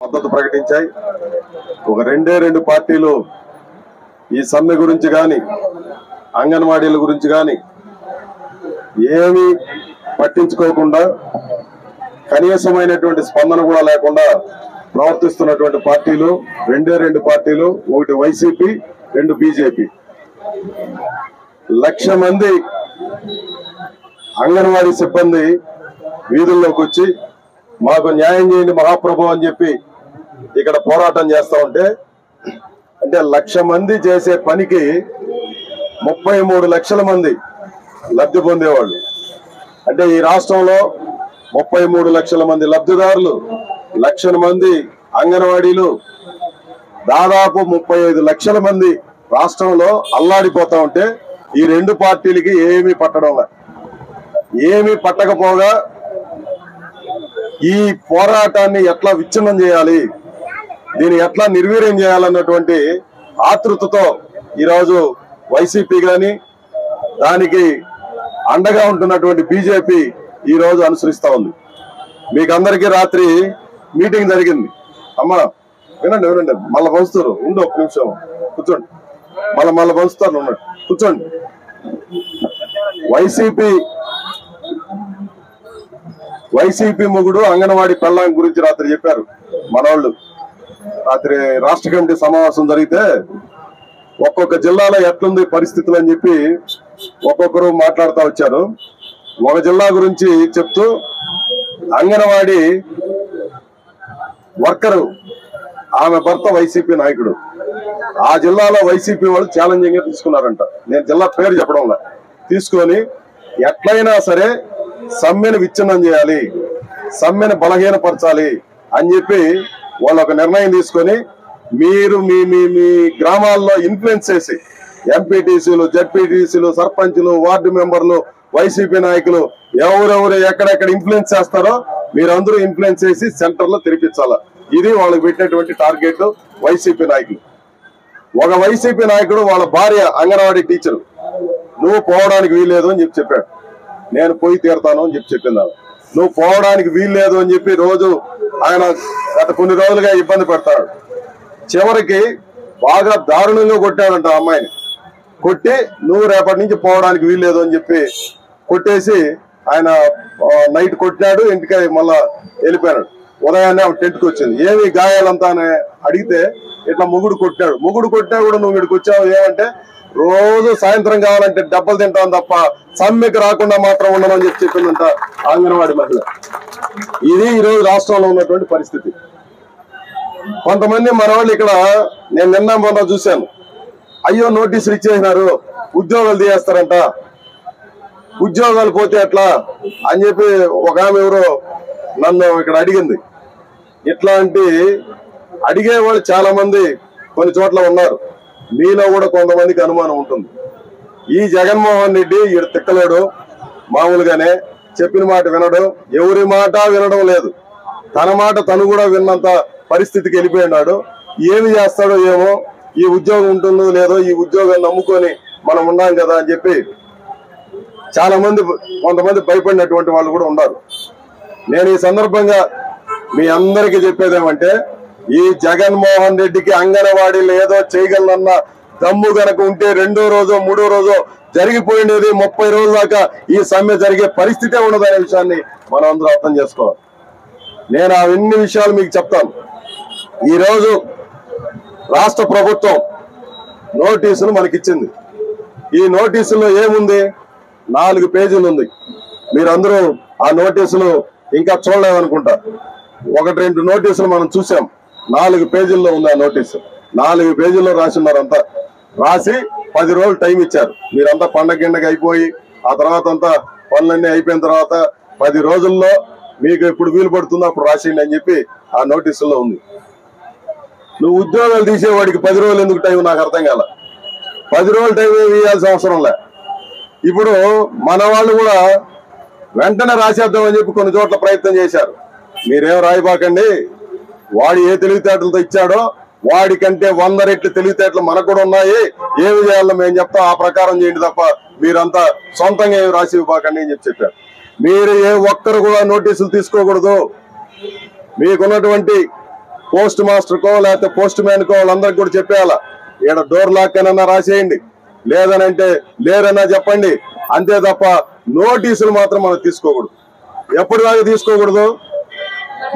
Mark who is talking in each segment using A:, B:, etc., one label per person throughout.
A: మద్దతు ప్రకటించాయి. ఒక రెండు పార్టీలు ఈ సమ్మె గురించి కానీ అంగన్వాడీల గురించి కానీ ఏమీ పట్టించుకోకుండా కనీసమైనటువంటి స్పందన కూడా లేకుండా ప్రవర్తిస్తున్నటువంటి పార్టీలు రెండు పార్టీలు, ఒకటి వైసీపీ, రెండు బీజేపీ. 1,00,000 మంది అంగన్వాడీ సిబ్బంది వీధుల్లోకి వచ్చి మాకు న్యాయం చేయండి మహాప్రభు అని చెప్పి ఇక్కడ పోరాటం చేస్తా ఉంటే, అంటే 1,00,000 మంది చేసే పనికి 33 లక్షల మంది లబ్ధి పొందేవాళ్ళు. అంటే ఈ రాష్ట్రంలో 33 లక్షల మంది లబ్ధిదారులు, 1,00,000 మంది అంగన్వాడీలు, దాదాపు 35 లక్షల మంది రాష్ట్రంలో అల్లాడిపోతా ఉంటే ఈ రెండు పార్టీలకి ఏమీ పట్టడంలా. ఏమీ పట్టకపోగా ఈ పోరాటాన్ని ఎట్లా విచ్ఛిన్నం చేయాలి, దీన్ని ఎట్లా నిర్వీర్యం చేయాలన్నటువంటి ఆతృతతో ఈరోజు వైసీపీ గాని దానికి అండగా ఉంటున్నటువంటి బీజేపీ ఈ రోజు అనుసరిస్తా ఉంది. మీకు అందరికీ రాత్రి మీటింగ్ జరిగింది. అమ్మా వినండి, మళ్ళీ పంచుతారు, ఉండు ఒక్క నిమిషం కూర్చోండి, మళ్ళీ పంచుతారు, ఉన్నట్టు కూర్చోండి. వైసీపీ మొగుడు అంగన్వాడీ పెళ్ళాం గురించి రాత్రి చెప్పారు మనోళ్ళు. రాత్రి రాష్ట్ర కమిటీ సమావేశం జరిగితే ఒక్కొక్క జిల్లాలో ఎట్లుంది పరిస్థితులు అని చెప్పి ఒక్కొక్కరు మాట్లాడుతూ వచ్చారు. ఒక జిల్లా గురించి చెప్తూ అంగన్వాడీ వర్కరు ఆమె భర్త వైసీపీ నాయకుడు, ఆ జిల్లాలో వైసీపీ వాళ్ళు ఛాలెంజింగ్ గా తీసుకున్నారంట. నేను జిల్లా పేరు చెప్పడంలా, తీసుకొని ఎట్లయినా సరే సమ్మెను విచ్ఛిన్నం చేయాలి, సమ్మెను బలహీనపరచాలి అని చెప్పి వాళ్ళు ఒక నిర్ణయం తీసుకొని మీరు మీ మీ మీ గ్రామాల్లో ఇన్ఫ్లుయెన్స్ చేసి ఎంపీటీసీలు, జడ్పీటీసీలు, సర్పంచ్లు, వార్డు మెంబర్లు, వైసీపీ నాయకులు ఎవరెవరు ఎక్కడెక్కడ ఇన్ఫ్లుయెన్స్ చేస్తారో మీరందరూ ఇన్ఫ్లుయెన్స్ చేసి సెంటర్లో తెరిపించాలా. ఇది వాళ్ళకి పెట్టినటువంటి టార్గెట్ వైసీపీ నాయకులు. ఒక వైసీపీ నాయకుడు వాళ్ళ భార్య అంగన్వాడీ టీచరు, నువ్వు పోవడానికి వీల్లేదు అని చెప్పాడు. నేను పోయి తీరుతాను అని చెప్పింది. నువ్వు పోవడానికి వీల్లేదు అని చెప్పి రోజు ఆయన గత కొన్ని రోజులుగా ఇబ్బంది పెడతాడు. చివరికి బాగా దారుణంగా కొట్టాడంట అమ్మాయిని. కొట్టి నువ్వు రేపటి నుంచి పోవడానికి వీల్లేదు అని చెప్పి కొట్టేసి ఆయన నైట్ కొట్టినాడు, ఇంటికి మళ్ళా వెళ్ళిపోయాడు. ఉదయాన్నే టెంట్కి వచ్చింది. ఏమి గాయాలంతా అని అడిగితే ఇట్లా మొగుడు కొట్టినాడు. మొగుడు కొట్టినా కూడా నువ్వు ఇక్కడికి వచ్చావు ఏమంటే రోజు సాయంత్రం కావాలంటే డబ్బులు తింటాను తప్ప సమ్మెకి రాకుండా మాత్రం ఉండమని చెప్పిందంట అంగన్వాడీ మహిళ. ఇది ఈరోజు రాష్ట్రంలో ఉన్నటువంటి పరిస్థితి. కొంతమంది మన వాళ్ళు ఇక్కడ నేను నిన్న మొన్న చూశాను, అయ్యో నోటీసులు ఇచ్చేసినారు, ఉద్యోగాలు తీయేస్తారంట, ఉద్యోగాలు పోతే ఎట్లా అని చెప్పి ఒక ఆమె ఎవరో నన్ను ఇక్కడ అడిగింది. ఇట్లాంటి అడిగేవాళ్ళు చాలా మంది కొన్ని చోట్ల ఉన్నారు. మీలో కూడా కొంతమందికి అనుమానం ఉంటుంది. ఈ జగన్మోహన్ రెడ్డి ఈడు తిక్కలేడు, మామూలుగానే చెప్పిన మాట వినడు, ఎవరి మాట వినడం లేదు, తన మాట తను కూడా విన్నంత పరిస్థితికి వెళ్ళిపోయినాడు. ఏమి చేస్తాడో ఏమో, ఈ ఉద్యోగం ఉంటుందో లేదో, ఈ ఉద్యోగాన్ని నమ్ముకొని మనం ఉన్నాం కదా అని చెప్పి చాలా మంది కొంతమంది భయపడినటువంటి వాళ్ళు కూడా ఉన్నారు. నేను ఈ సందర్భంగా మీ అందరికీ చెప్పేదేమంటే, ఈ జగన్మోహన్ రెడ్డికి అంగన్వాడీలు ఏదో చేయగలనన్న దమ్ము గనక ఉంటే 2వ రోజో 3వ రోజో జరిగిపోయినది 30 రోజుల దాకా ఈ సమ్మె జరిగే పరిస్థితే ఉండదనే విషయాన్ని మనం అందరూ అర్థం చేసుకోవాలి. నేను అవన్నీ విషయాలు మీకు చెప్తాను. ఈరోజు రాష్ట్ర ప్రభుత్వం నోటీసులు మనకిచ్చింది. ఈ నోటీసులో ఏముంది? 4 పేజీలు ఉంది. మీరందరూ ఆ నోటీసులు ఇంకా చూడలేదనుకుంటా. 1-2 నోటీసులు మనం చూసాం. 4 పేజీల్లో ఉంది ఆ నోటీసు. 4 పేజీల్లో రాసిన్నారంతా. రాసి 10 రోజులు టైం ఇచ్చారు. మీరంతా పండగ గిండగ అయిపోయి ఆ తర్వాత అంతా పనులన్నీ అయిపోయిన తర్వాత 10 రోజుల్లో మీకు ఎప్పుడు వీలు పడుతుందో అప్పుడు రాసేయండి అని చెప్పి ఆ నోటీసుల్లో ఉంది. నువ్వు ఉద్యోగాలు తీసేవాడికి 10 రోజులు ఎందుకు టైం నాకు అర్థం కాల. 10 రోజులు టైం ఇవ్వాల్సిన అవసరం లే. ఇప్పుడు మన వాళ్ళు కూడా వెంటనే రాసేద్దామని చెప్పి కొన్ని చోట్ల ప్రయత్నం చేశారు. మీరేం రాయిబాకండి, వాడు ఏ తెలివితేటలతో ఇచ్చాడో వాడికంటే 100 రెట్లు తెలివితేటలు మనకు కూడా ఉన్నాయి, ఏమి చేయాలో మేము చెప్తాం, ఆ ప్రకారం చేయండి తప్ప మీరంతా సొంతంగా ఏమి రాసి ఇవ్వకండి అని చెప్పారు. మీరు ఏ ఒక్కరు కూడా నోటీసులు తీసుకోకూడదు. మీకున్నటువంటి పోస్ట్ మాస్టర్కో లేకపోతే పోస్ట్ మ్యాన్కో వాళ్ళందరికి కూడా చెప్పేయాలా, ఈడ డోర్ లాక్ అనన్నా రాసేయండి, లేదనంటే లేరన్నా చెప్పండి, అంతే తప్ప నోటీసులు మాత్రం మనం తీసుకోకూడదు. ఎప్పటిదాకా తీసుకోకూడదు?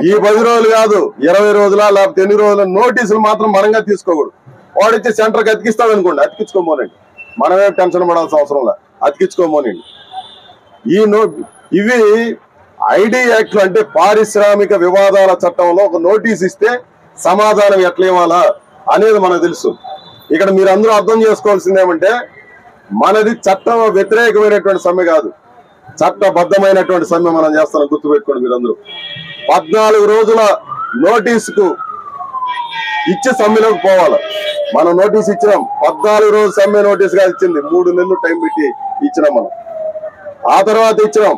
A: ఈ 10 రోజులు కాదు, 20 రోజుల లేకపోతే ఎన్ని రోజుల నోటీసులు మాత్రం మనంగా తీసుకోకూడదు. వాడిచ్చి సెంటర్కి అతికిస్తాడు అనుకోండి, అతికించుకోమోనండి, మనమే టెన్షన్ పడాల్సిన అవసరం లేదు, అతికించుకోమోనండి. ఇవి ఐడి యాక్ట్లు అంటే పారిశ్రామిక వివాదాల చట్టంలో ఒక నోటీస్ ఇస్తే సమాధానం ఎట్లా ఇవ్వాలా అనేది మనకు తెలుసు. ఇక్కడ మీరు అందరూ అర్థం చేసుకోవాల్సింది ఏమంటే, మనది చట్టం వ్యతిరేకమైనటువంటి సమ్మె కాదు, చట్టబద్ధమైనటువంటి సమ్మె మనం చేస్తాం. గుర్తుపెట్టుకోండి మీరందరూ. 14 రోజుల నోటీసుకు ఇచ్చి సమ్మెలోకి పోవాలి. మనం నోటీస్ ఇచ్చినాం, 14 రోజులు సమ్మె నోటీస్ గా ఇచ్చింది, 3 నెలలు టైం పెట్టి ఇచ్చినాం మనం. ఆ తర్వాత ఇచ్చినాం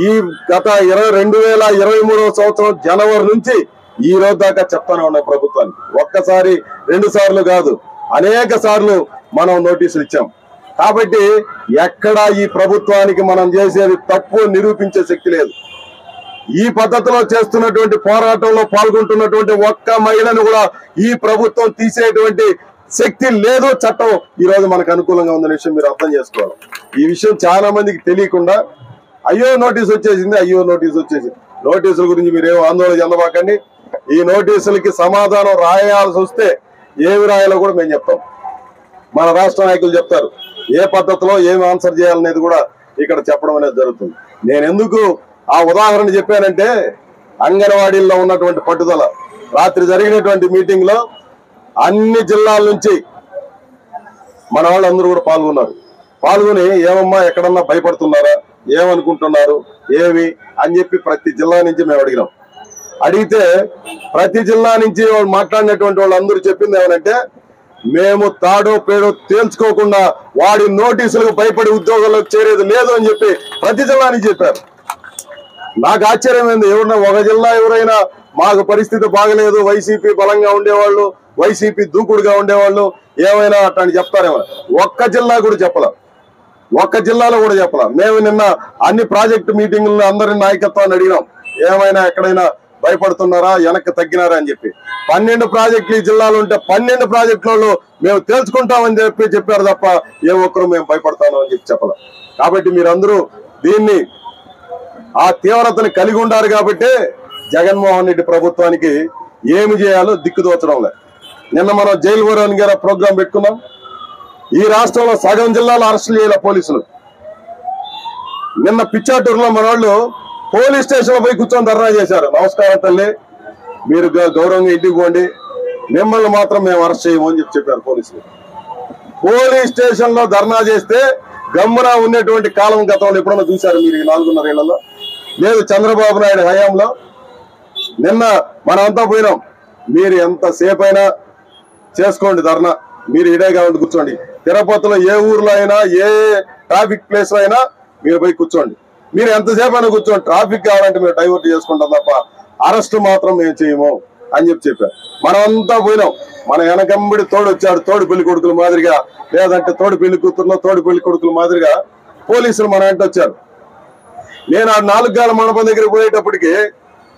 A: ఈ గత 2023 సంవత్సరం జనవరి నుంచి ఈ రోజు దాకా చెప్తానే ఉన్నాయి ప్రభుత్వానికి. ఒక్కసారి 2 సార్లు కాదు, అనేక సార్లు మనం నోటీసులు ఇచ్చాం. కాబట్టి ఎక్కడా ఈ ప్రభుత్వానికి మనం చేసేది తప్పు నిరూపించే శక్తి లేదు. ఈ పద్ధతిలో చేస్తున్నటువంటి పోరాటంలో పాల్గొంటున్నటువంటి ఒక్క మహిళను కూడా ఈ ప్రభుత్వం తీసేటువంటి శక్తి లేదు. చట్టం ఈ రోజు మనకు అనుకూలంగా ఉందనే విషయం మీరు అర్థం చేసుకోవాలి. ఈ విషయం చాలా మందికి తెలియకుండా అయ్యో నోటీస్ వచ్చేసింది, అయ్యో నోటీస్ వచ్చేసింది. నోటీసుల గురించి మీరేమో ఆందోళన చెందబాకండి. ఈ నోటీసులకి సమాధానం రాయాల్సి వస్తే ఏమి రాయాలో కూడా మేము చెప్తాం, మన రాష్ట్ర నాయకులు చెప్తారు. ఏ పద్ధతిలో ఏమి ఆన్సర్ చేయాలనేది కూడా ఇక్కడ చెప్పడం అనేది జరుగుతుంది. నేను ఎందుకు ఆ ఉదాహరణ చెప్పానంటే, అంగన్వాడీల్లో ఉన్నటువంటి పట్టుదల. రాత్రి జరిగినటువంటి మీటింగ్ లో అన్ని జిల్లాల నుంచి మన వాళ్ళందరూ కూడా పాల్గొని ఏమమ్మా ఎక్కడన్నా భయపడుతున్నారా, ఏమనుకుంటున్నారు, ఏమి అని చెప్పి ప్రతి జిల్లా నుంచి మేము అడిగితే ప్రతి జిల్లా నుంచి వాళ్ళు మాట్లాడినటువంటి వాళ్ళందరూ చెప్పింది ఏమనంటే, మేము తాడో పేడో తేల్చుకోకుండా వాడి నోటీసులకు భయపడి ఉద్యోగాల్లోకి చేరేది లేదు అని చెప్పి ప్రతి జిల్లా నుంచి చెప్పారు. నాకు ఆశ్చర్యమైంది. ఒక జిల్లా ఎవరైనా మాకు పరిస్థితి బాగలేదు, వైసీపీ బలంగా ఉండేవాళ్ళు, వైసీపీ దూకుడుగా ఉండేవాళ్ళు ఏమైనా అట్లాంటి చెప్తారేమో. ఒక్క జిల్లా కూడా చెప్పలా, ఒక్క జిల్లాలో కూడా చెప్పలా. మేము నిన్న అన్ని ప్రాజెక్టు మీటింగులను అందరి నాయకత్వాన్ని అడిగినాం, ఏమైనా ఎక్కడైనా భయపడుతున్నారా, వెనక్కి తగ్గినారా అని చెప్పి. 12 ప్రాజెక్టులు ఈ జిల్లాలో ఉంటే 12 ప్రాజెక్టులలో మేము తేల్చుకుంటామని చెప్పారు తప్ప ఏ ఒక్కరు మేము భయపడతాము అని చెప్పి చెప్పాలి. కాబట్టి మీరందరూ దీన్ని ఆ తీవ్రతని కలిగి ఉండారు. కాబట్టి జగన్మోహన్ రెడ్డి ప్రభుత్వానికి ఏమి చేయాలో దిక్కుదోచడం లేదు. నిన్న మనం జైలు వరోన్ గారు ప్రోగ్రాం పెట్టుకున్నాం. ఈ రాష్ట్రంలో సగం జిల్లాలో అరెస్టులు చేయాల పోలీసులు. నిన్న పిచ్చాటూరులో మన వాళ్ళు పోలీస్ స్టేషన్ లో పోయి కూర్చొని ధర్నా చేశారు. నమస్కారం తల్లి, మీరు గౌరవంగా ఇంటికి పోండి, మిమ్మల్ని మాత్రం మేము అరెస్ట్ చేయము అని చెప్పారు పోలీసులు. పోలీస్ స్టేషన్ లో ధర్నా చేస్తే గమ్మున ఉన్నటువంటి కాలం గతంలో ఎప్పుడన్నా చూశారు మీరు? 4.5 ఏళ్లలో లేదు. చంద్రబాబు నాయుడు హయాంలో నిన్న మనమంతా పోయినాం. మీరు ఎంతసేపు అయినా చేసుకోండి ధర్నా, మీరు ఇడేగా ఉండి కూర్చోండి. తిరుపతిలో ఏ ఊర్లో అయినా ఏ ట్రాఫిక్ ప్లేస్ లో అయినా మీరు పోయి కూర్చోండి. మీరు ఎంతసేపు అయినా కూర్చోండి, ట్రాఫిక్ కావాలంటే మీరు డైవర్ట్ చేసుకుంటాం తప్ప అరెస్ట్ మాత్రం మేము చేయము అని చెప్పారు. మనమంతా పోయినాం. మన వెనకంబడి తోడు వచ్చాడు, తోడు పెళ్లి కొడుకుల మాదిరిగా, లేదంటే తోడు పెళ్లి కూతురులో తోడు పెళ్లి కొడుకుల మాదిరిగా పోలీసులు మన వెంట వచ్చారు. నేను ఆ 4 గాల మండపం దగ్గరికి పోయేటప్పటికి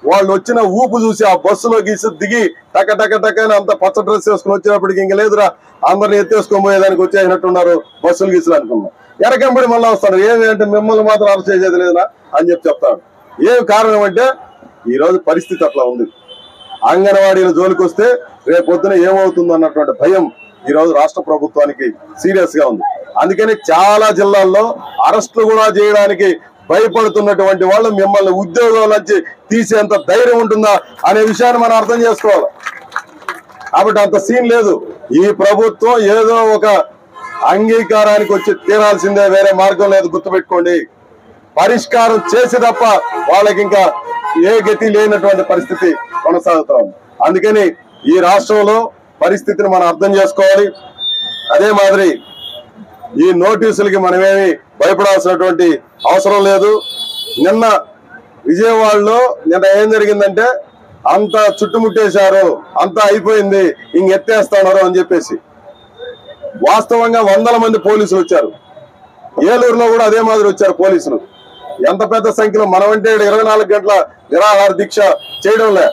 A: వాళ్ళు వచ్చిన ఊపు చూసి ఆ బస్సులో గీసి దిగి టక టక టక అని అంత పచ్చ డ్రెస్ వేసుకుని వచ్చేటప్పటికి ఇంక లేదురా, అందరిని ఎత్తేసుకొని పోయేదానికి వచ్చేసినట్టున్నారు బస్సులు గీసులు అనుకున్నాం. ఎనకంబడి మళ్ళీ వస్తాడు, ఏమి అంటే మిమ్మల్ని మాత్రం అరెస్ట్ చేసేది లేదురా అని చెప్తాడు. ఏం కారణం అంటే ఈ రోజు పరిస్థితి అట్లా ఉంది. అంగన్వాడీల జోలికి వస్తే రేపు పొద్దున ఏమవుతుందో అన్నటువంటి భయం ఈ రోజు రాష్ట్ర ప్రభుత్వానికి సీరియస్ గా ఉంది. అందుకని చాలా జిల్లాల్లో అరెస్టులు కూడా చేయడానికి భయపడుతున్నటువంటి వాళ్ళు మిమ్మల్ని ఉద్యోగాల నుంచి తీసేంత ధైర్యం ఉంటుందా అనే విషయాన్ని మనం అర్థం చేసుకోవాలి. కాబట్టి అంత సీన్ లేదు. ఈ ప్రభుత్వం ఏదో ఒక అంగీకారానికి వచ్చి తీరాల్సిందే, వేరే మార్గం లేదు. గుర్తుపెట్టుకోండి, పరిష్కారం చేసి తప్ప వాళ్ళకి ఇంకా ఏ గతి లేనటువంటి పరిస్థితి కొనసాగుతాం. అందుకని ఈ రాష్ట్రంలో పరిస్థితిని మనం అర్థం చేసుకోవాలి. అదే మాదిరి ఈ నోటీసులకి మనమేమి భయపడాల్సినటువంటి అవసరం లేదు. నిన్న విజయవాడలో ఏం జరిగిందంటే అంతా చుట్టుముట్టేశారు, అంతా అయిపోయింది, ఇంకెత్తేస్తున్నారు అని చెప్పేసి వాస్తవంగా 100ల మంది పోలీసులు వచ్చారు. ఏలూరులో కూడా అదే మాదిరి వచ్చారు పోలీసులు. ఎంత పెద్ద సంఖ్యలో. మనమంటే 24 గంటల నిరాహార దీక్ష చేయడం లే,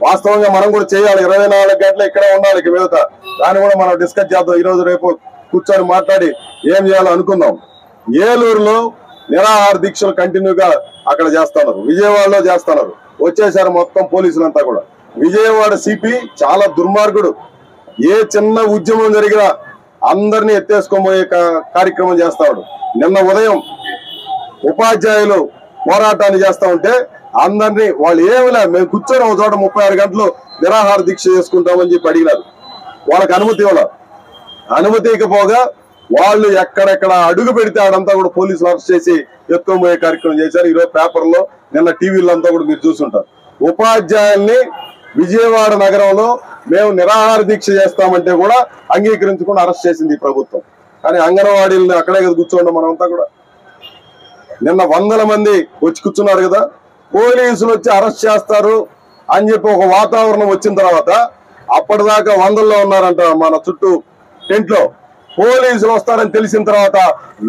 A: వాస్తవంగా మనం కూడా చేయాలి. 24 గంటలు ఇక్కడే ఉండాలి ఇక మీదట. దాన్ని కూడా మనం డిస్కస్ చేద్దాం. ఈ రోజు రేపు కూర్చొని మాట్లాడి ఏం చేయాలో అనుకుందాం. ఏలూరులో నిరాహార దీక్షలు కంటిన్యూగా అక్కడ చేస్తున్నారు, విజయవాడలో చేస్తున్నారు. వచ్చేసారు మొత్తం పోలీసులంతా కూడా. విజయవాడ సిపి చాలా దుర్మార్గుడు. ఏ చిన్న ఉద్యమం జరిగినా అందరినీ ఎత్తేసుకోబోయే కార్యక్రమం చేస్తాడు. నిన్న ఉదయం ఉపాధ్యాయులు పోరాటాన్ని చేస్తా ఉంటే అందరినీ వాళ్ళు ఏమిలే మేము కూర్చొని ఒక చోట 36 గంటలు నిరాహార దీక్ష చేసుకుంటామని చెప్పి అడిగినారు. వాళ్ళకి అనుమతి ఇవ్వాలి. అనుమతి ఇకపోగా వాళ్ళు ఎక్కడెక్కడ అడుగు పెడితే ఆడంతా కూడా పోలీసులు అరెస్ట్ చేసి ఎత్తుకోబోయే కార్యక్రమం చేశారు. ఈరోజు పేపర్లో నిన్న టీవీలో అంతా కూడా మీరు చూసుంటారు. ఉపాధ్యాయుల్ని విజయవాడ నగరంలో మేము నిరాహార దీక్ష చేస్తామంటే కూడా అంగీకరించకుండా అరెస్ట్ చేసింది ఈ ప్రభుత్వం. కానీ అంగన్వాడీలని అక్కడే కదా కూర్చోండి మనమంతా కూడా. నిన్న 100 మంది వచ్చి కూర్చున్నారు కదా. పోలీసులు వచ్చి అరెస్ట్ చేస్తారు అని చెప్పి ఒక వాతావరణం వచ్చిన తర్వాత అప్పటిదాకా 100లో ఉన్నారంట మన చుట్టూ టెంట్ లో. పోలీసులు వస్తారని తెలిసిన తర్వాత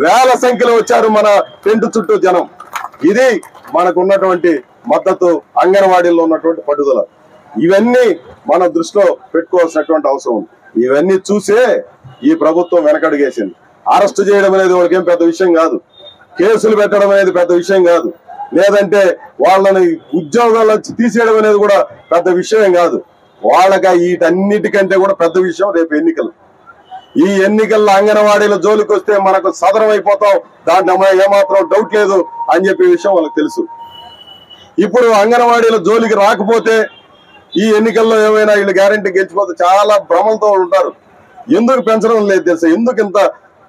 A: వేల సంఖ్యలో వచ్చారు మన టెంట్ చుట్టూ జనం. ఇది మనకు ఉన్నటువంటి మద్దతు, అంగన్వాడీలో ఉన్నటువంటి పట్టుదల. ఇవన్నీ మన దృష్టిలో పెట్టుకోవాల్సినటువంటి అవసరం ఉంది. ఇవన్నీ చూసే ఈ ప్రభుత్వం వెనకడుగేసింది. అరెస్ట్ చేయడం అనేది వాళ్ళకేం పెద్ద విషయం కాదు, కేసులు పెట్టడం అనేది పెద్ద విషయం కాదు, లేదంటే వాళ్ళని ఉద్యోగాల నుంచి తీసేయడం అనేది కూడా పెద్ద విషయం కాదు. వాళ్ళకి వీటన్నిటికంటే కూడా పెద్ద విషయం రేపు ఎన్నికలు. ఈ ఎన్నికల్లో అంగన్వాడీల జోలికి వస్తే మనకు సదరం అయిపోతాం, దాంట్లో ఏమాత్రం డౌట్ లేదు అని చెప్పే విషయం వాళ్ళకి తెలుసు. ఇప్పుడు అంగన్వాడీల జోలికి రాకపోతే ఈ ఎన్నికల్లో ఏమైనా వీళ్ళు గ్యారంటీ గెలిచిపోతే చాలా భ్రమలతో ఉంటారు. ఎందుకు పెంచడం లేదు తెలుసా? ఎందుకు ఇంత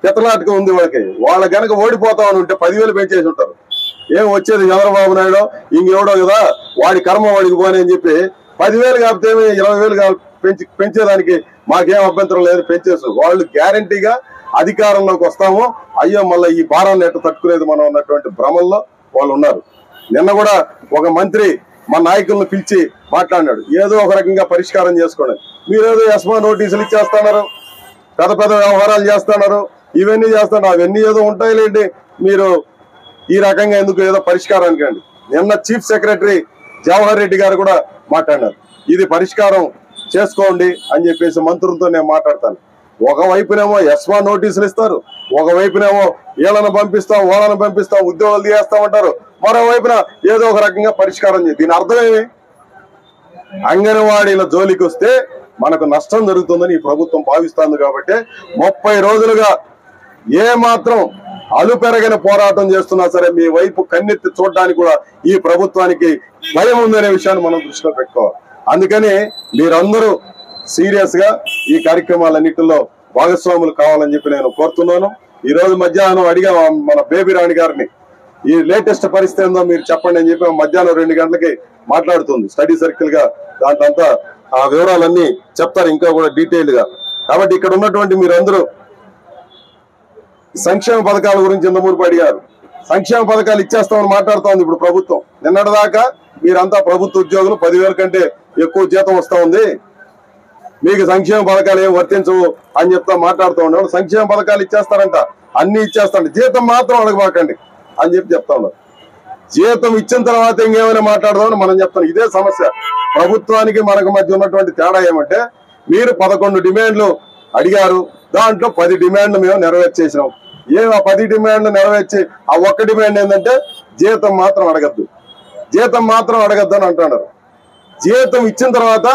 A: పెత్తలాటగా ఉంది వాళ్ళకి? వాళ్ళ కనుక ఓడిపోతామని ఉంటే 10,000 పెంచేసి ఉంటారు. ఏం వచ్చేది చంద్రబాబు నాయుడు ఇంకెవడో కదా, వాడి కర్మ వాడికి పోని అని చెప్పి 10,000 కాకపోతే 20,000 పెంచేదానికి మాకేం అభ్యంతరం లేదు, పెంచేసు. వాళ్ళు గ్యారంటీగా అధికారంలోకి వస్తాము, అయ్యో మళ్ళీ ఈ భారాన్ని ఎట్ట తట్టుకునేది మనం అన్నటువంటి భ్రమల్లో వాళ్ళు ఉన్నారు. నిన్న కూడా ఒక మంత్రి మా నాయకులను పిలిచి మాట్లాడినాడు, ఏదో ఒక రకంగా పరిష్కారం చేసుకోండి. మీరేదో ఎస్మా నోటీసులు ఇచ్చేస్తున్నారు, పెద్ద పెద్ద వ్యవహారాలు చేస్తున్నారు, ఇవన్నీ చేస్తున్నారు. అవన్నీ ఏదో ఉంటాయిలేండి, మీరు ఈ రకంగా ఎందుకు ఏదో పరిష్కారానికి అండి. నిన్న చీఫ్ సెక్రటరీ జవహర్ రెడ్డి గారు కూడా మాట్లాడినారు, ఇది పరిష్కారం చేసుకోండి అని చెప్పేసి మంత్రులతో నేను మాట్లాడతాను. ఒకవైపునేమో ఎస్మా నోటీసులు ఇస్తారు, ఒకవైపునేమో వీళ్ళని పంపిస్తాం వాళ్ళని పంపిస్తాం ఉద్యోగాలు తీయేస్తామంటారు, మరోవైపున ఏదో ఒక రకంగా పరిష్కారం చేయాలి. దీని అర్థమేమి? అంగన్వాడీల జోలికి వస్తే మనకు నష్టం జరుగుతుందని ఈ ప్రభుత్వం భావిస్తుంది. కాబట్టి 30 రోజులుగా ఏ మాత్రం అలుపెరగని పోరాటం చేస్తున్నా సరే మీ వైపు కన్నెత్తి చూడడానికి కూడా ఈ ప్రభుత్వానికి భయం ఉందనే విషయాన్ని మనం దృష్టిలో పెట్టుకోవాలి. అందుకని మీరందరూ సీరియస్ గా ఈ కార్యక్రమాలన్నింటిలో భాగస్వాములు కావాలని చెప్పి నేను కోరుతున్నాను. ఈ రోజు మధ్యాహ్నం అడిగా మన బేబీ రాణి గారిని, ఈ లేటెస్ట్ పరిస్థితి ఏందో మీరు చెప్పండి అని చెప్పి మధ్యాహ్నం 2 గంటలకి మాట్లాడుతుంది స్టడీ సర్కిల్ గా. దాంట్లో ఆ వివరాలన్నీ చెప్తారు ఇంకా కూడా డీటెయిల్ గా. కాబట్టి ఇక్కడ ఉన్నటువంటి మీరందరూ సంక్షేమ పథకాల గురించి ఇంతమూరుపు అడిగారు. సంక్షేమ పథకాలు ఇచ్చేస్తామని మాట్లాడుతూ ఉంది ఇప్పుడు ప్రభుత్వం. నిన్నటిదాకా మీరంతా ప్రభుత్వ ఉద్యోగులు 10,000 కంటే ఎక్కువ జీతం వస్తా ఉంది, మీకు సంక్షేమ పథకాలు ఏం వర్తించవు అని చెప్తా మాట్లాడుతూ ఉన్నాడు. సంక్షేమ పథకాలు ఇచ్చేస్తారంట, అన్ని ఇచ్చేస్తారంట, జీతం మాత్రం అడగబాకండి అని చెప్తా ఉన్నారు. జీతం ఇచ్చిన తర్వాత ఇంకేమైనా మాట్లాడదామని మనం చెప్తాం. ఇదే సమస్య. ప్రభుత్వానికి మనకు మధ్య ఉన్నటువంటి తేడా ఏమంటే, మీరు 11 డిమాండ్లు అడిగారు, దాంట్లో 10 డిమాండ్లు మేము నెరవేర్చేసినాం. ఆ 10 డిమాండ్లు నెరవేర్చి ఆ ఒక్క డిమాండ్ ఏంటంటే జీతం మాత్రం అడగద్దు, జీతం మాత్రం అడగద్దు అని అంటున్నారు. జీతం ఇచ్చిన తర్వాత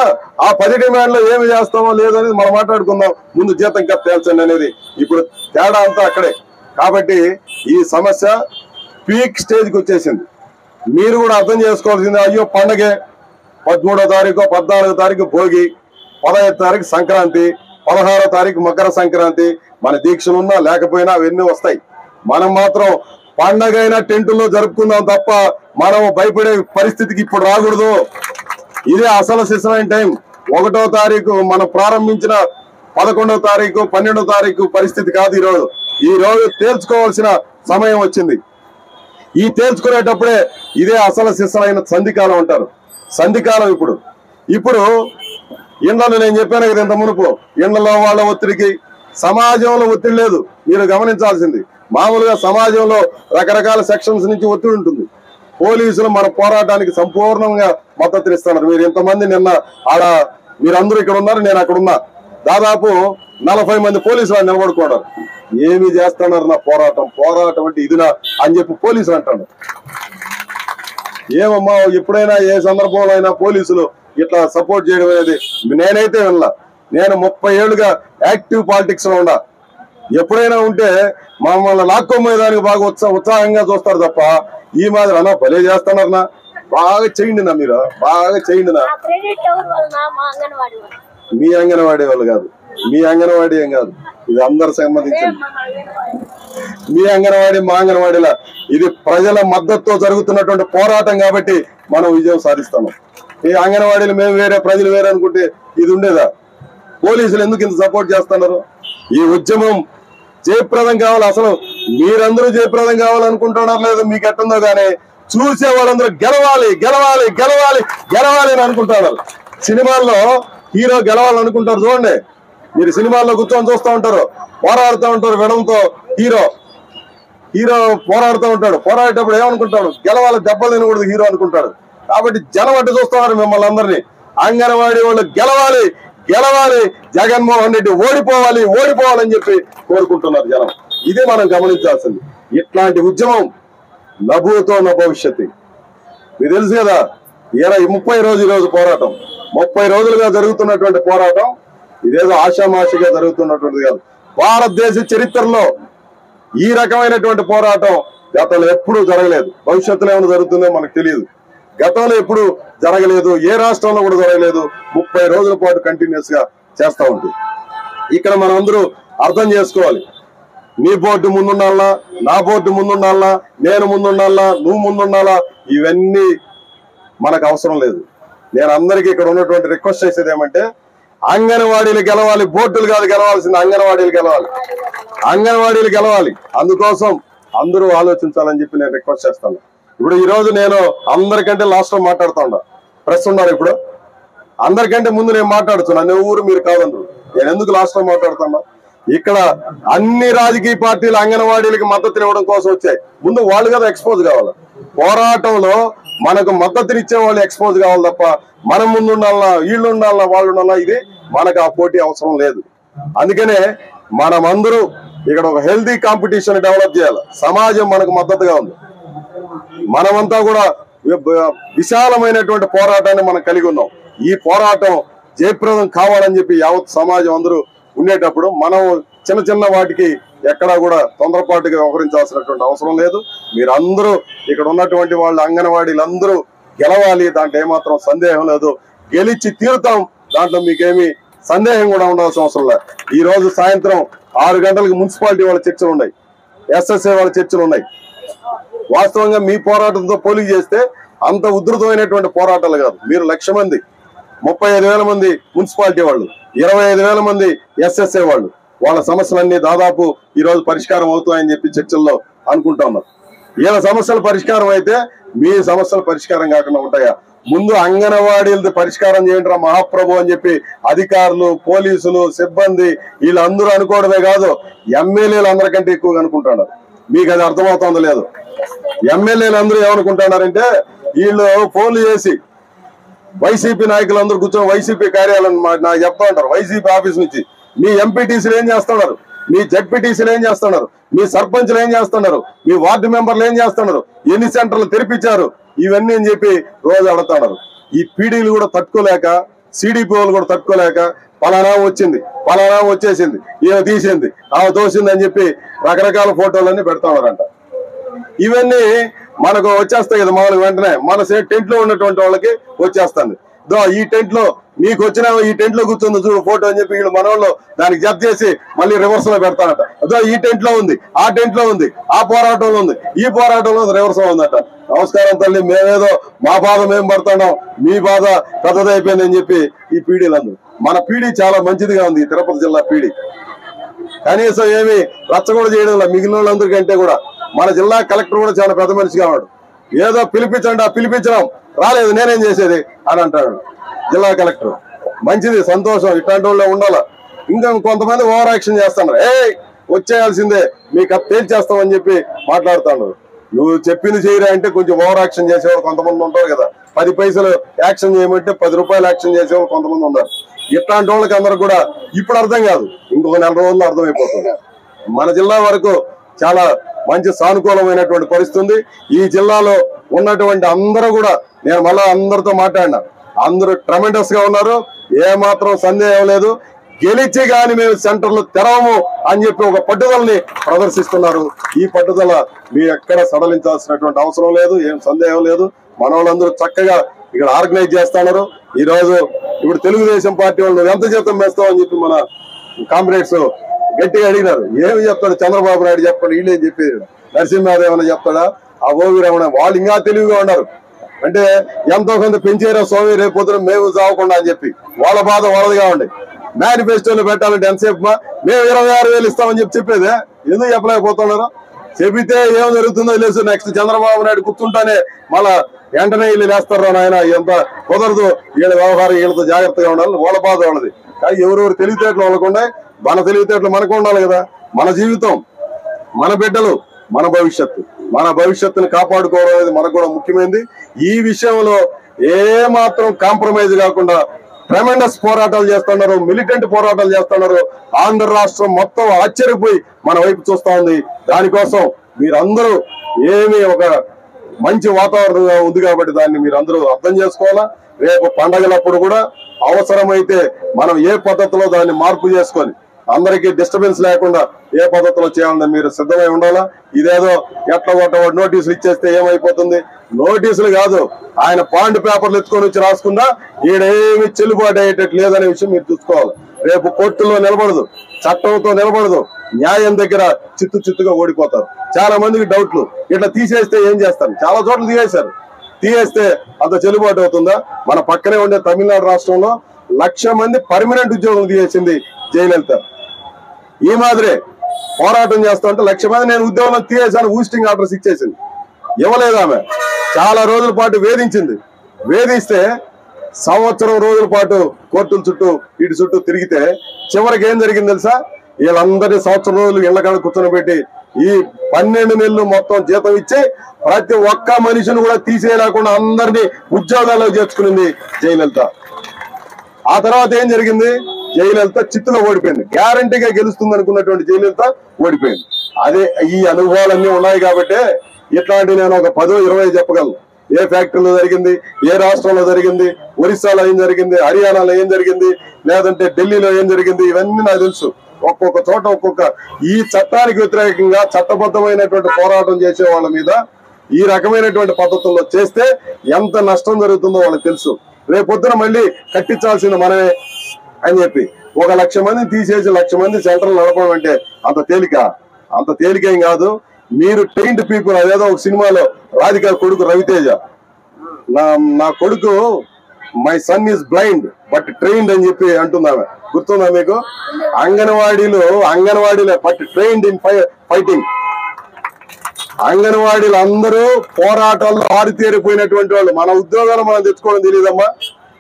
A: ఆ 10 డిమాండ్లు ఏమి చేస్తామో లేదనేది మనం మాట్లాడుకుందాం, ముందు జీతం ఇంకా తేల్చండి అనేది ఇప్పుడు తేడా అంతా అక్కడే. కాబట్టి ఈ సమస్య పీక్ స్టేజ్కి వచ్చేసింది. మీరు కూడా అర్థం చేసుకోవాల్సింది, అయ్యో పండగే 13వ తారీఖు 14వ తారీఖు భోగి, 15వ తారీఖు సంక్రాంతి, 16వ తారీఖు మకర సంక్రాంతి, మన దీక్షలున్నా లేకపోయినా అవన్నీ వస్తాయి. మనం మాత్రం పండగైనా టెంటుల్లో జరుపుకుందాం తప్ప మనం భయపడే పరిస్థితికి ఇప్పుడు రాకూడదు. ఇదే అసలు సిసలైన టైం. 1వ తారీఖు మనం ప్రారంభించిన 11వ తారీఖు 12వ తారీఖు పరిస్థితి కాదు. ఈ రోజు తేల్చుకోవాల్సిన సమయం వచ్చింది. ఈ తేల్చుకునేటప్పుడే ఇదే అసలు సిసలైన సంధికాలం అంటారు. సంధికాలం ఇప్పుడు ఇండ్లలో నేను చెప్పాను కదా ఇంత మునుపు, ఇండ్లలో వాళ్ళ ఒత్తిడికి సమాజంలో ఒత్తిడి లేదు. మీరు గమనించాల్సింది, మామూలుగా సమాజంలో రకరకాల సెక్షన్స్ నుంచి ఒత్తిడి ఉంటుంది. పోలీసులు మన పోరాటానికి సంపూర్ణంగా మద్దతునిస్తున్నారు. మీరు ఇంతమంది నిన్న ఆడ మీరందరూ ఇక్కడ ఉన్నారు, నేను అక్కడ ఉన్నా. దాదాపు 40 మంది పోలీసులు నిలబడుకున్నారు. ఏమి చేస్తున్నారు నా పోరాటం అంటే ఇదినా అని చెప్పి పోలీసులు అంటాడు. ఏమమ్మా ఎప్పుడైనా ఏ సందర్భంలో అయినా పోలీసులు ఇట్లా సపోర్ట్ చేయడం అనేది నేనైతే వినలా. నేను 30 ఏళ్లుగా యాక్టివ్ పాలిటిక్స్ లో ఉన్నా. ఎప్పుడైనా ఉంటే మమ్మల్ని లాక్కోమేదానికి బాగా ఉత్సాహంగా చూస్తారు తప్ప ఈ మాదిరి అన్నా భలే చేస్తున్నారన్నా, బాగా చేయండి నా, మీరు బాగా చేయండి నా. మీ అంగన్వాడీ వాళ్ళు కాదు, మీ అంగన్వాడీ ఏం కాదు, ఇది అందరు సంబంధించింది. మీ అంగన్వాడీ మా అంగన్వాడీలా ఇది ప్రజల మద్దతుతో జరుగుతున్నటువంటి పోరాటం కాబట్టి మనం విజయం సాధిస్తాము. ఈ అంగన్వాడీలు మేము వేరే ప్రజలు వేరే అనుకుంటే ఇది ఉండేదా? పోలీసులు ఎందుకు ఇంత సపోర్ట్ చేస్తున్నారు? ఈ ఉద్యమం జయప్రదం కావాలి. అసలు మీరందరూ జయప్రదం కావాలనుకుంటున్నారు లేదు మీకు ఎట్టుందో గానీ చూసే వాళ్ళందరూ గెలవాలి గెలవాలి గెలవాలి గెలవాలి అని అనుకుంటున్నారు. సినిమాల్లో హీరో గెలవాలనుకుంటారు చూడండి, మీరు సినిమాల్లో కూర్చొని చూస్తూ ఉంటారు, పోరాడుతూ ఉంటారు విడంతో. హీరో పోరాడుతూ ఉంటాడు, పోరాడేటప్పుడు ఏమనుకుంటాడు? గెలవాలి, దెబ్బలు తినకూడదు హీరో అనుకుంటాడు. కాబట్టి జనం అడ్డు చూస్తున్నారు మిమ్మల్ని అందరినీ. అంగన్వాడీ వాళ్ళు గెలవాలి గెలవాలి, జగన్మోహన్ రెడ్డి ఓడిపోవాలి ఓడిపోవాలని చెప్పి కోరుకుంటున్నారు జనం. ఇదే మనం గమనించాల్సింది. ఇట్లాంటి ఉద్యమం నభూతో నా భవిష్యత్తు. మీకు తెలుసు కదా, 30 రోజులు ఈరోజు పోరాటం, 30 రోజులుగా జరుగుతున్నటువంటి పోరాటం ఇదేదో ఆషామాషిగా జరుగుతున్నటువంటిది కాదు. భారతదేశ చరిత్రలో ఈ రకమైనటువంటి పోరాటం గతంలో ఎప్పుడూ జరగలేదు. భవిష్యత్తులో ఏమైనా జరుగుతుందో మనకు తెలియదు. గతంలో ఎప్పుడు జరగలేదు, ఏ రాష్ట్రంలో కూడా జరగలేదు. 30 రోజుల పాటు కంటిన్యూస్ గా చేస్తూ ఉంటుంది. ఇక్కడ మనం అందరూ అర్థం చేసుకోవాలి, నీ బోర్డు ముందుండాలా, నా బోర్డు ముందుండాలా, నేను ముందుండాలా, నువ్వు ముందుండాలా, ఇవన్నీ మనకు అవసరం లేదు. నేను అందరికీ ఇక్కడ ఉన్నటువంటి రిక్వెస్ట్ చేసేది ఏమంటే, అంగన్వాడీలు గెలవాలి, బోర్డులు కాదు గెలవాల్సింది, అంగన్వాడీలు గెలవాలి, అంగన్వాడీలు గెలవాలి. అందుకోసం అందరూ ఆలోచించాలని చెప్పి నేను రిక్వెస్ట్ చేస్తాను. ఇప్పుడు ఈ రోజు నేను అందరికంటే లాస్ట్ లో మాట్లాడుతా ఉన్నా. ప్రెస్ ఉన్నారు, ఇప్పుడు అందరికంటే ముందు నేను మాట్లాడుతున్నా. ఊరు మీరు కాదన్నారు, నేను ఎందుకు లాస్ట్ లో మాట్లాడుతున్నా? ఇక్కడ అన్ని రాజకీయ పార్టీలు అంగన్వాడీలకి మద్దతు ఇవ్వడం కోసం వచ్చాయి. ముందు వాళ్ళు కదా ఎక్స్పోజ్ కావాలి. పోరాటంలో మనకు మద్దతునిచ్చే వాళ్ళు ఎక్స్పోజ్ కావాలి తప్ప మనం ముందు ఉండాలన్నా, వీళ్ళు ఉండాలన్నా, వాళ్ళు ఉండాలన్నా, ఇది మనకు ఆ పోటీ అవసరం లేదు. అందుకనే మనమందరూ ఇక్కడ ఒక హెల్తీ కాంపిటీషన్ డెవలప్ చేయాలి. సమాజం మనకు మద్దతుగా ఉంది. మనమంతా కూడా విశాలమైనటువంటి పోరాటాన్ని మనం కలిగి ఉన్నాం. ఈ పోరాటం జయప్రదం కావాలని చెప్పి యావత్ సమాజం అందరూ ఉండేటప్పుడు మనం చిన్న చిన్న వాటికి ఎక్కడా కూడా తొందరపాటుగా వ్యవహరించాల్సినటువంటి అవసరం లేదు. మీరందరూ ఇక్కడ ఉన్నటువంటి వాళ్ళు అంగన్వాడీలందరూ గెలవాలి, దాంట్లో ఏమాత్రం సందేహం లేదు. గెలిచి తీరుతాం, దాంట్లో మీకేమి సందేహం కూడా ఉండాల్సిన అవసరం లేదు. ఈ రోజు సాయంత్రం 6 గంటలకు మున్సిపాలిటీ వాళ్ళ చర్చలు ఉన్నాయి, ఎస్ఎస్ఏ వాళ్ళ చర్చలు ఉన్నాయి. వాస్తవంగా మీ పోరాటంతో పోలిక చేస్తే అంత ఉధృతమైనటువంటి పోరాటాలు కాదు. మీరు 1,00,000 మంది, 35,000 మంది మున్సిపాలిటీ వాళ్ళు, 25,000 మంది ఎస్ఎస్ఏ వాళ్ళు, వాళ్ళ సమస్యలన్నీ దాదాపు ఈ రోజు పరిష్కారం అవుతాయని చెప్పి చర్చల్లో అనుకుంటా ఉన్నారు. వీళ్ళ సమస్యలు పరిష్కారం అయితే మీ సమస్యలు పరిష్కారం కాకుండా ఉంటాయా? ముందు అంగన్వాడీలది పరిష్కారం చేయండి రా మహాప్రభు అని చెప్పి అధికారులు, పోలీసులు, సిబ్బంది వీళ్ళందరూ అనుకోవడమే కాదు, ఎమ్మెల్యేలు అందరికంటే ఎక్కువగా అనుకుంటున్నారు. మీకు అది అర్థమవుతుందో లేదు. ఎమ్మెల్యేలు అందరూ ఏమనుకుంటున్నారంటే, వీళ్ళు ఫోన్లు చేసి వైసీపీ నాయకులందరూ కూర్చొని వైసీపీ కార్యాలయం నాకు చెప్తా ఉంటారు. వైసీపీ ఆఫీస్ నుంచి మీ ఎంపీటీసీలు ఏం చేస్తున్నారు, మీ జడ్పీటీసీలు ఏం చేస్తున్నారు, మీ సర్పంచ్లు ఏం చేస్తున్నారు, మీ వార్డు మెంబర్లు ఏం చేస్తున్నారు, ఎన్ని సెంటర్లు తెరిపించారు, ఇవన్నీ అని చెప్పి రోజు అడుగుతున్నారు. ఈ పీడీలు కూడా తట్టుకోలేక, సిడిపిఓలు కూడా తట్టుకోలేక, పలానా వచ్చింది, పలానా వచ్చేసింది, ఈమె తీసింది, ఆమె తోసింది అని చెప్పి రకరకాల ఫోటోలన్నీ పెడతా ఉన్నారంట. ఇవన్నీ మనకు వచ్చేస్తాయి కదా మామూలుగా, వెంటనే మన టెంట్ లో ఉన్నటువంటి వాళ్ళకి వచ్చేస్తుంది. ఈ టెంట్ లో నీకు వచ్చిన ఈ టెంట్ లో కూర్చుంది చూడు ఫోటో అని చెప్పి వీళ్ళు మనోళ్ళు దానికి జప్ చేసి మళ్ళీ రివర్స్ లో పెడతానట. ఈ టెంట్ లో ఉంది, ఆ టెంట్ లో ఉంది, ఆ పోరాటంలో ఉంది, ఈ పోరాటంలో రివర్స్ లో ఉందట. నమస్కారం తల్లి, మేమేదో మా బాధ మేము పడుతున్నాం, మీ బాధ పెద్దదైపోయిందని చెప్పి ఈ పీడీలందరూ. మన పీడీ చాలా మంచిదిగా ఉంది, తిరుపతి జిల్లా పీడీ. కనీసం ఏమి రచ్చ కూడా చేయడం లేదు మిగిలిన వాళ్ళందరికంటే కూడా. మన జిల్లా కలెక్టర్ కూడా చాలా పెద్ద మనిషిగా ఉన్నాడు. ఏదో పిలిపించండి, ఆ పిలిపించడం రాలేదు, నేనేం చేసేది అని అంటాడు జిల్లా కలెక్టర్. మంచిది, సంతోషం, ఇట్లాంటి వాళ్ళే ఉండాల. ఇంకా కొంతమంది ఓవర్ యాక్షన్ చేస్తున్నారు, వచ్చేయాల్సిందే మీకు తేల్చేస్తామని చెప్పి మాట్లాడుతున్నారు. నువ్వు చెప్పింది చేయరా అంటే కొంచెం ఓవర్ యాక్షన్ చేసేవాళ్ళు కొంతమంది ఉంటారు కదా, 10 పైసలు యాక్షన్ చేయమంటే 10 రూపాయలు యాక్షన్ చేసేవాళ్ళు కొంతమంది ఉన్నారు. ఇట్లాంటి వాళ్ళకి అందరూ కూడా ఇప్పుడు అర్థం కాదు, ఇంకొక 4 రోజుల్లో అర్థమైపోతుంది. మన జిల్లా వరకు చాలా మంచి సానుకూలమైనటువంటి పరిస్థితి ఉంది. ఈ జిల్లాలో ఉన్నటువంటి అందరూ కూడా, నేను మళ్ళా అందరితో మాట్లాడినా, అందరూ ట్రెమెండస్ గా ఉన్నారు, ఏమాత్రం సందేహం లేదు. గెలిచి గాని మేము సెంటర్లు తెరవము అని చెప్పి ఒక పట్టుదలని ప్రదర్శిస్తున్నారు. ఈ పట్టుదల మీ ఎక్కడ సడలించాల్సినటువంటి అవసరం లేదు, ఏం సందేహం లేదు. మన వాళ్ళందరూ చక్కగా ఇక్కడ ఆర్గనైజ్ చేస్తున్నారు. ఈ రోజు ఇప్పుడు తెలుగుదేశం పార్టీ వాళ్ళు ఎంత జీతం వేస్తావు అని చెప్పి మన కామ్రేడ్స్ గట్టిగా అడిగినారు. ఏమి చెప్తాడు చంద్రబాబు నాయుడు చెప్పాడు, వీళ్ళేం చెప్పేది నరసింహారావు ఏమైనా చెప్తాడా, ఆ ఓవి రమణ వాళ్ళు ఇంకా తెలివిగా ఉన్నారు. అంటే ఎంతో కొంత పెంచేరా స్వామి రేపు పొద్దున మేము చావకుండా అని చెప్పి వాళ్ళ బాధ వాళ్ళదిగా ఉండే. మేనిఫెస్టోలో పెట్టాలంటే ఎంతసేపు మేము 26,000 ఇస్తామని చెప్పేదే ఎందుకు చెప్పలేకపోతున్నారు? చెబితే ఏం జరుగుతుందో తెలుసు. నెక్స్ట్ చంద్రబాబు నాయుడు కూర్చుంటానే మళ్ళా వెంటనే వీళ్ళు వేస్తారు నాయన, ఎంత కుదరదు, వీళ్ళ వ్యవహారం వీళ్ళతో జాగ్రత్తగా ఉండాలి, వాళ్ళ బాధ వాళ్ళది. కానీ ఎవరెవరు తెలివితేటలు వాళ్ళకుండా మన తెలివితేటలు మనకు ఉండాలి కదా. మన జీవితం, మన బిడ్డలు, మన భవిష్యత్తు, మన భవిష్యత్తుని కాపాడుకోవడం అనేది మనకు కూడా ముఖ్యమైనది. ఈ విషయంలో ఏ మాత్రం కాంప్రమైజ్ కాకుండా ట్రెమెండస్ పోరాటాలు చేస్తున్నారు, మిలిటెంట్ పోరాటాలు చేస్తున్నారు. ఆంధ్ర రాష్ట్రం మొత్తం ఆశ్చర్యపోయి మన వైపు చూస్తా ఉంది. దానికోసం మీరందరూ ఏమి ఒక మంచి వాతావరణంగా ఉంది కాబట్టి దాన్ని మీరందరూ అర్థం చేసుకోవాలా. రేపు పండగలప్పుడు కూడా అవసరమైతే మనం ఏ పద్ధతిలో దాన్ని మార్పు చేసుకొని అందరికీ డిస్టర్బెన్స్ లేకుండా ఏ పద్ధతిలో చేయాలని మీరు సిద్ధమై ఉండాలా. ఇదేదో ఎట్లా కొట్టవాడు నోటీసులు ఇచ్చేస్తే ఏమైపోతుంది? నోటీసులు కాదు, ఆయన పాండ్ పేపర్లు ఎత్తుకొని వచ్చి రాసుకున్నా ఈడేమి చెల్లుబాటు అయ్యేటట్టు లేదనే విషయం మీరు చూసుకోవాలి. రేపు కోర్టుల్లో నిలబడదు, చట్టంతో నిలబడదు, న్యాయం దగ్గర చిత్తుగా ఓడిపోతారు. చాలా మందికి డౌట్లు, ఇట్లా తీసేస్తే ఏం చేస్తారు? చాలా చోట్ల తీసేశారు. తీసేస్తే అంత చెల్లుబాటు అవుతుందా? మన పక్కనే ఉండే తమిళనాడు రాష్ట్రంలో 1,00,000 మంది పర్మనెంట్ ఉద్యోగులు తీసేసింది జయలలిత. ఈ మాదిరే పోరాటం చేస్తా ఉంటే 1,00,000 మంది నేను ఉద్యోగంలో తీసేసాను ఊస్టింగ్ ఆర్డర్స్ ఇచ్చేసింది. ఇవ్వలేదు ఆమె. చాలా రోజుల పాటు వేధించింది. వేధిస్తే సంవత్సరం రోజుల పాటు కోర్టుల చుట్టూ ఇటు చుట్టూ తిరిగితే చివరికి ఏం జరిగింది తెలుసా? వీళ్ళందరినీ సంవత్సరం రోజులు ఇళ్ల కాడ కూర్చొని ఈ 12 నెలలు మొత్తం జీతం ఇచ్చి ప్రతి ఒక్క మనిషిని కూడా తీసేయలేకుండా అందరినీ ఉద్యోగాల్లో చేర్చుకునింది జయలలిత. ఆ తర్వాత ఏం జరిగింది? జయలలిత చిత్తులో ఓడిపోయింది. గ్యారంటీగా గెలుస్తుంది అనుకున్నటువంటి జయలలిత ఓడిపోయింది. అదే ఈ అనుభవాలన్నీ ఉన్నాయి కాబట్టి ఇట్లాంటి నేను ఒక 10-20 చెప్పగలను. ఏ ఫ్యాక్టరీలో జరిగింది, ఏ రాష్ట్రంలో జరిగింది, ఒరిస్సాలో ఏం జరిగింది, హర్యానాలో ఏం జరిగింది, లేదంటే ఢిల్లీలో ఏం జరిగింది, ఇవన్నీ నాకు తెలుసు. ఒక్కొక్క చోట ఒక్కొక్క ఈ చట్టానికి వ్యతిరేకంగా చట్టబద్ధమైనటువంటి పోరాటం చేసే వాళ్ళ మీద ఈ రకమైనటువంటి పద్ధతుల్లో చేస్తే ఎంత నష్టం జరుగుతుందో వాళ్ళకి తెలుసు. రేపొద్దున మళ్ళీ కట్టించాల్సింది మనమే అని చెప్పి 1,00,000 మందిని తీసేసి 1,00,000 మంది సెంటర్లు నడపడం అంటే అంత తేలికేం కాదు. మీరు ట్రైన్డ్ పీపుల్. అదేదో ఒక సినిమాలో రాధిక కొడుకు రవితేజ, నా కొడుకు my son is blind but trained అని చెప్పి అంటున్నామే, గుర్తుందా మీకు? అంగన్వాడీలో బట్ ట్రైన్డ్ ఇన్ ఫైటింగ్. అంగన్వాడీలు అందరూ పోరాటాల్లో ఆరితేరిపోయినటువంటి వాళ్ళు. మన ఉద్యోగాలు మనం తెచ్చుకోవడం తెలియదమ్మా.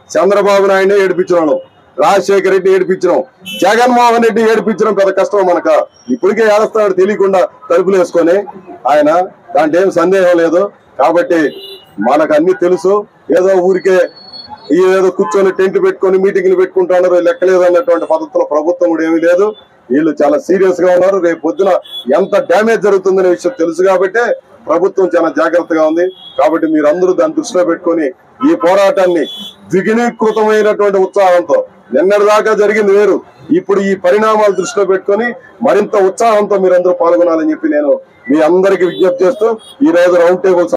A: చంద్రబాబు నాయుడు ఏడిపించడం, రాజశేఖర రెడ్డి ఏడిపించడం, జగన్మోహన్ రెడ్డి ఏడిపించడం పెద్ద కష్టం మనక. ఇప్పటికే ఏడుస్తాడు తెలియకుండా తలుపులు వేసుకొని ఆయన, దాంట్లో ఏం సందేహం లేదు. కాబట్టి మనకు అన్ని తెలుసు. ఏదో ఊరికే ఏదో కూర్చొని టెంట్ పెట్టుకొని మీటింగ్లు పెట్టుకుంటున్నారు, లెక్కలేదు అన్నటువంటి పద్ధతిలో ప్రభుత్వం కూడా ఏమీ లేదు. వీళ్ళు చాలా సీరియస్ గా ఉన్నారు. రేపు పొద్దున ఎంత డ్యామేజ్ జరుగుతుందనే విషయం తెలుసు కాబట్టి ప్రభుత్వం చాలా జాగ్రత్తగా ఉంది. కాబట్టి మీరందరూ దాన్ని దృష్టిలో పెట్టుకొని ఈ పోరాటాన్ని ద్విగుణీకృతమైనటువంటి ఉత్సాహంతో, నిన్నటిదాకా జరిగింది వేరు, ఇప్పుడు ఈ పరిణామాలు దృష్టిలో పెట్టుకొని మరింత ఉత్సాహంతో మీరందరూ పాల్గొనాలని చెప్పి నేను మీ అందరికీ విజ్ఞప్తి చేస్తూ ఈ రోజు రౌండ్ టేబుల్